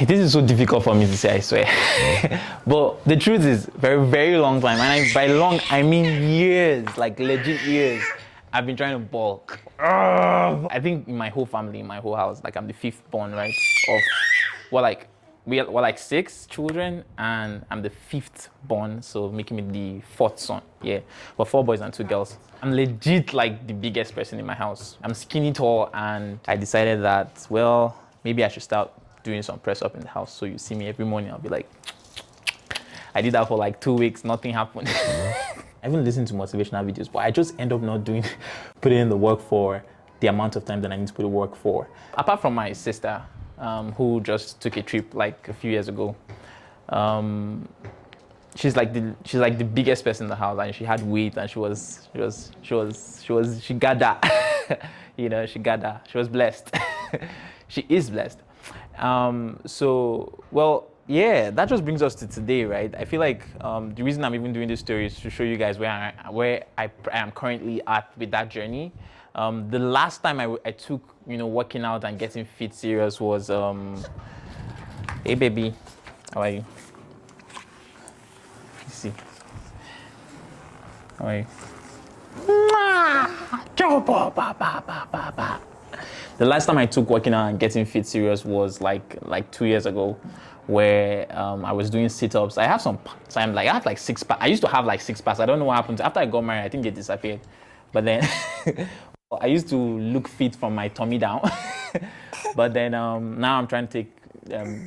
This is so difficult for me to say, I swear. But the truth is, very, very long time. And by long, I mean years, like legit years. I've been trying to bulk. I think in my whole family, in my whole house, like I'm the fifth born, right? We're like 6 children, and I'm the 5th born, so making me the 4th son. Yeah, but 4 boys and 2 girls. I'm legit like the biggest person in my house. I'm skinny tall, and I decided that, well, maybe I should start doing some press up in the house. So you see me every morning, I'll be like, I did that for like 2 weeks, nothing happened. I haven't listened to motivational videos, but I just end up not putting in the work for the amount of time that I need to put the work for. Apart from my sister, who just took a trip like a few years ago. She's like the biggest person in the house, and she had weight, and she got that. You know, she got that. She was blessed. She is blessed. So, well, yeah, that just brings us to today, right? I feel like the reason I'm even doing this story is to show you guys where I am currently at with that journey. The last time I took, working out and getting fit serious was, hey baby, how are you? Let's see. How are you? The last time I took working out and getting fit serious was like 2 years ago, where I was doing sit-ups. I have like 6 packs. I used to have like 6 packs. I don't know what happened. After I got married, I think they disappeared. But then I used to look fit from my tummy down. But then now I'm trying to take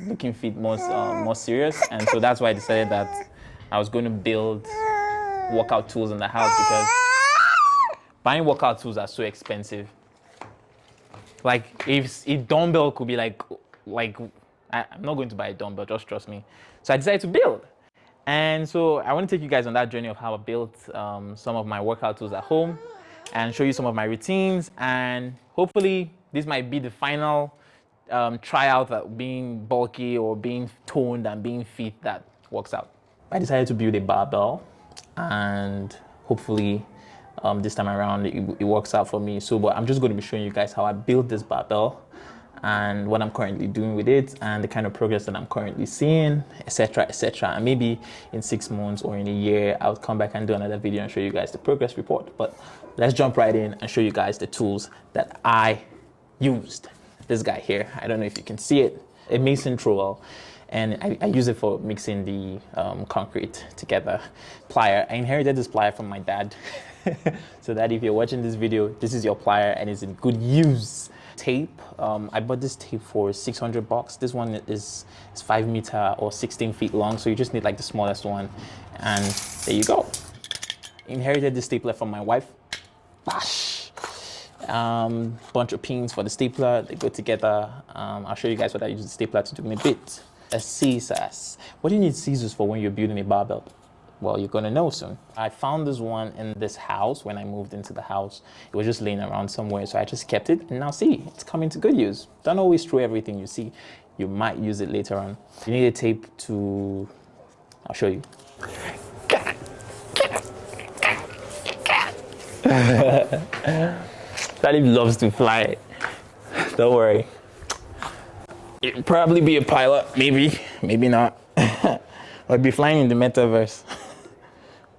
looking fit more serious. And so that's why I decided that I was going to build workout tools in the house, because buying workout tools are so expensive. Like if a dumbbell could be like I'm not going to buy a dumbbell, just trust me. So I decided to build. And so I want to take you guys on that journey of how I built some of my workout tools at home, and show you some of my routines. And hopefully this might be the final tryout that being bulky or being toned and being fit that works out. I decided to build a barbell, and hopefully this time around it works out for me. So, but I'm just going to be showing you guys how I built this barbell, and what I'm currently doing with it, and the kind of progress that I'm currently seeing, etc., etc. And maybe in 6 months or in a year, I'll come back and do another video and show you guys the progress report. But let's jump right in and show you guys the tools that I used. This guy here, I don't know if you can see it, a mason trowel. And I use it for mixing the concrete together. Plier, I inherited this plier from my dad. So that if you're watching this video, this is your plier and it's in good use. Tape, I bought this tape for $600. This one is 5 meters or 16 feet long, so you just need like the smallest one, and there you go. Inherited this stapler from my wife. Bash. Bunch of pins for the stapler, they go together. I'll show you guys what I use the stapler to do in a bit. A scissors. What do you need scissors for when you're building a barbell? Well, you're gonna know soon. I found this one in this house when I moved into the house. It was just laying around somewhere, so I just kept it, and now see, it's coming to good use. Don't always throw everything you see. You might use it later on. You need a tape to, I'll show you. Talib loves to fly. Don't worry. It'll probably be a pilot, maybe not. I'll be flying in the metaverse.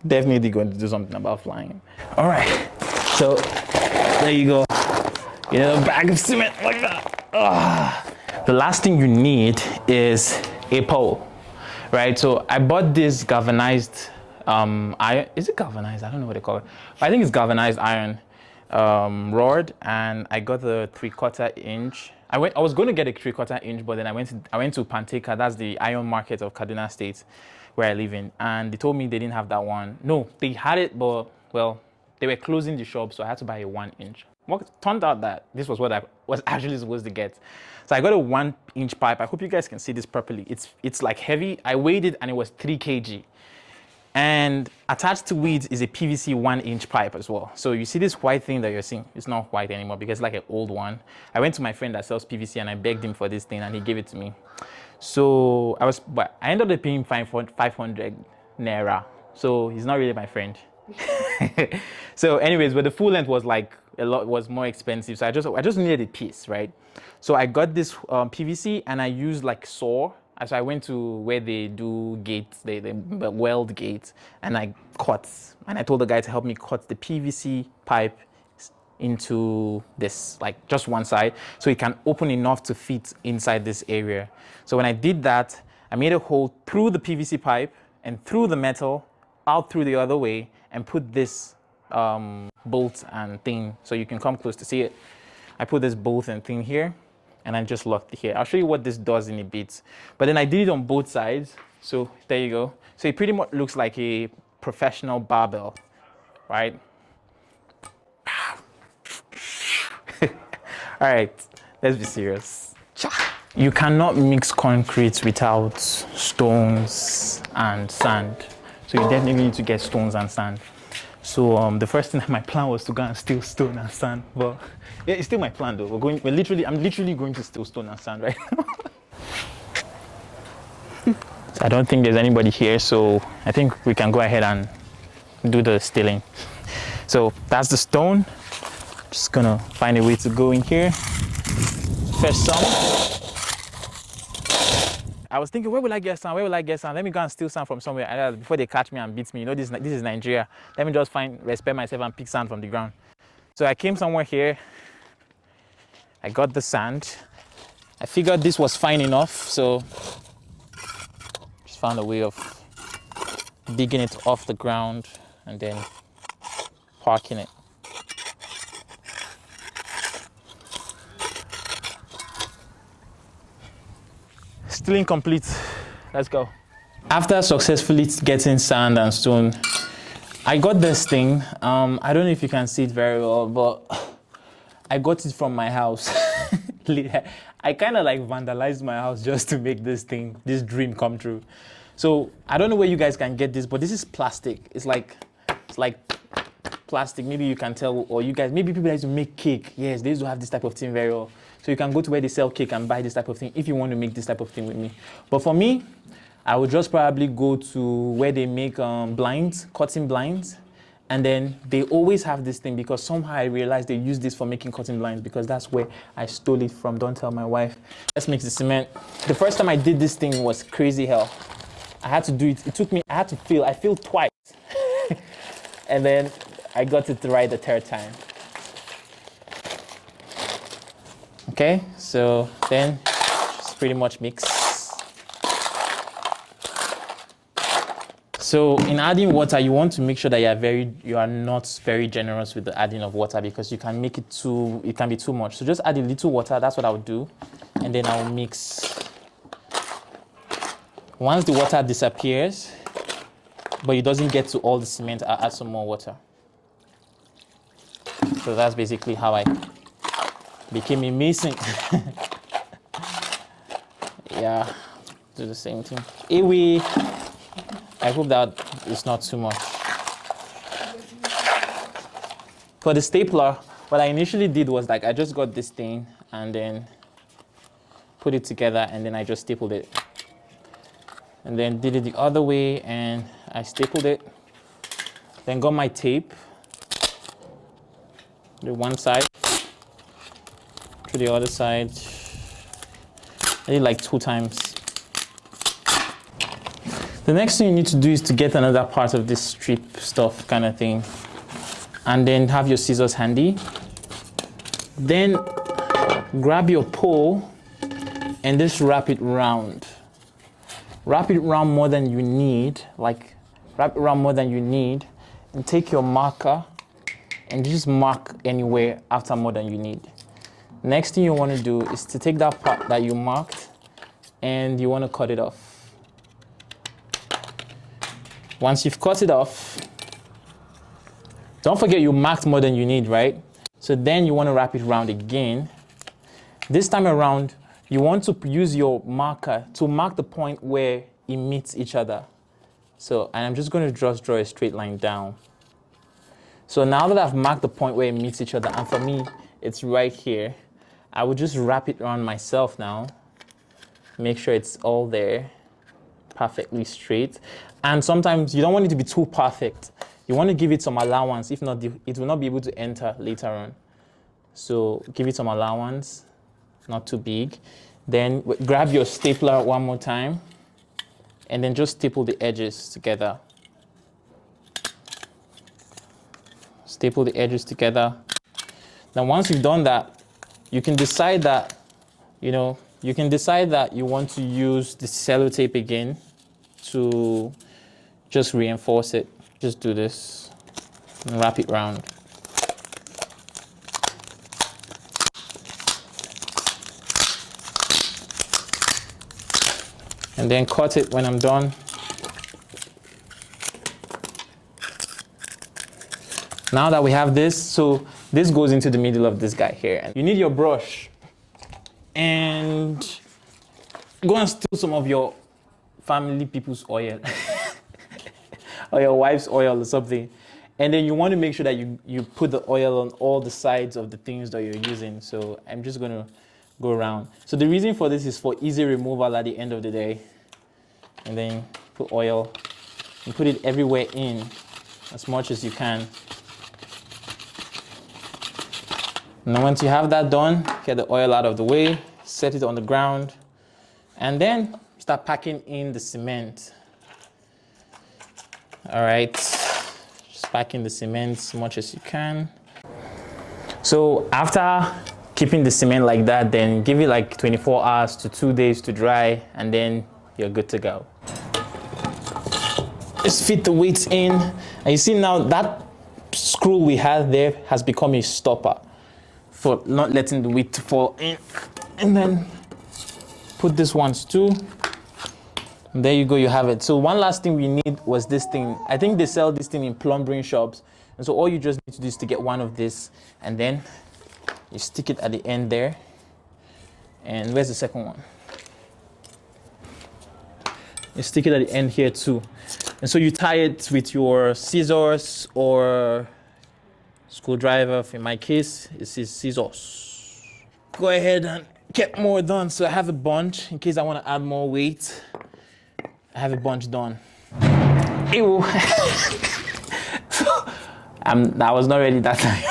Definitely going to do something about flying. All right, so there you go. You know, a bag of cement like that. The last thing you need is a pole, right? So I bought this galvanized iron. Is it galvanized? I don't know what they call it. I think it's galvanized iron rod, and I got the 3/4 inch. I was going to get a 3/4 inch, but then I went to Panteka. That's the iron market of Kaduna State, where I live in, and they told me they didn't have that one. No, they had it, but well, they were closing the shop, so I had to buy a 1 inch. Well, it turned out that this was what I was actually supposed to get. So I got a 1 inch pipe. I hope you guys can see this properly. It's like heavy. I weighed it and it was 3 kg. And attached to it is a PVC 1 inch pipe as well. So you see this white thing that you're seeing, it's not white anymore because it's like an old one. I went to my friend that sells PVC and I begged him for this thing and he gave it to me. So I ended up paying 500 naira. So he's not really my friend. So anyways, but the full length was like a lot was more expensive. So I just needed a piece, right? So I got this PVC and I used like saw. So I went to where they do gates, they weld gates, and I cut. And I told the guy to help me cut the PVC pipe into this, like just one side, so it can open enough to fit inside this area. So when I did that, I made a hole through the PVC pipe and through the metal, out through the other way, and put this bolt and thing so you can come close to see it. I put this bolt and thing here, and I just locked it here. I'll show you what this does in a bit. But then I did it on both sides, so there you go. So it pretty much looks like a professional barbell, right? All right, let's be serious. You cannot mix concrete without stones and sand. So you definitely need to get stones and sand. So the first thing, my plan was to go and steal stone and sand. But yeah, it's still my plan though. I'm literally going to steal stone and sand right now. So I don't think there's anybody here, so I think we can go ahead and do the stealing. So that's the stone. Just gonna find a way to go in here. Fetch some. I was thinking, where will I get some? Where will I get some? Let me go and steal some from somewhere before they catch me and beat me. You know, this is Nigeria. Let me just respect myself and pick sand from the ground. So I came somewhere here. I got the sand. I figured this was fine enough, so just found a way of digging it off the ground and then parking it. Stealing complete. Let's go. After successfully getting sand and stone, I got this thing. I don't know if you can see it very well, but I got it from my house. I kind of like vandalized my house just to make this dream come true. So I don't know where you guys can get this, but this is plastic. It's like plastic. Maybe you can tell, or you guys, maybe people that used to make cake. Yes, they used to have this type of thing very well. So you can go to where they sell cake and buy this type of thing if you want to make this type of thing with me. But for me, I would just probably go to where they make blinds, curtain blinds. And then they always have this thing because somehow I realized they use this for making curtain blinds because that's where I stole it from. Don't tell my wife. Let's mix the cement. The first time I did this thing was crazy hell. I had to do it. It took me, I feel twice. And then I got it right the third time. Okay, so then just pretty much mix. So in adding water, you want to make sure that you are not very generous with the adding of water because you can make it can be too much. So just add a little water, that's what I would do. And then I'll mix. Once the water disappears, but it doesn't get to all the cement, I'll add some more water. So that's basically how I became a mason. Yeah, do the same thing. Anyway, I hope that is not too much. For the stapler, what I initially did was like I just got this thing and then put it together and then I just stapled it. And then did it the other way and I stapled it. Then got my tape, the one side to the other side. I did like 2 times. The next thing you need to do is to get another part of this strip stuff kind of thing. And then have your scissors handy. Then grab your pole and just wrap it round. Wrap it around more than you need, and take your marker and just mark anywhere after more than you need. Next thing you want to do is to take that part that you marked and you want to cut it off. Once you've cut it off, don't forget you marked more than you need, right? So then you want to wrap it around again. This time around, you want to use your marker to mark the point where it meets each other. So, and I'm just going to just draw a straight line down. So now that I've marked the point where it meets each other, and for me, it's right here, I would just wrap it around myself now. Make sure it's all there, perfectly straight. And sometimes you don't want it to be too perfect. You want to give it some allowance. If not, it will not be able to enter later on. So give it some allowance, not too big. Then grab your stapler one more time and then just staple the edges together. Staple the edges together. Now once you've done that, you can decide that, you want to use the sellotape again to just reinforce it. Just do this and wrap it round. And then cut it when I'm done. Now that we have this, so this goes into the middle of this guy here. And you need your brush and go and steal some of your family people's oil or your wife's oil or something. And then you want to make sure that you put the oil on all the sides of the things that you're using. So I'm just gonna go around. So the reason for this is for easy removal at the end of the day. And then put oil and put it everywhere in as much as you can. Now once you have that done, get the oil out of the way, set it on the ground, and then start packing in the cement. All right, just pack in the cement as much as you can. So after keeping the cement like that, then give it like 24 hours to 2 days to dry, and then you're good to go. Just fit the weights in, and you see now that screw we had there has become a stopper for not letting the weight fall in. And then put this ones too. And there you go, you have it. So one last thing we need was this thing. I think they sell this thing in plumbing shops. And so all you just need to do is to get one of this, and then you stick it at the end there. And where's the second one? You stick it at the end here too. And so you tie it with your scissors or screwdriver. In my case, it's scissors. Go ahead and get more done. So I have a bunch in case I want to add more weight. I have a bunch done. Ew. I was not ready that time.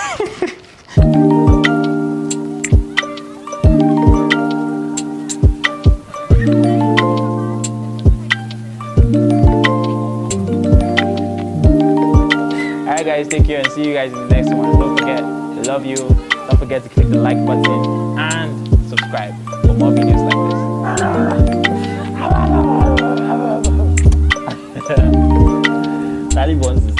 Alright guys, take care and see you guys in the next one. Don't forget, I love you. Don't forget to click the like button and subscribe for more videos like this. Talib-Ali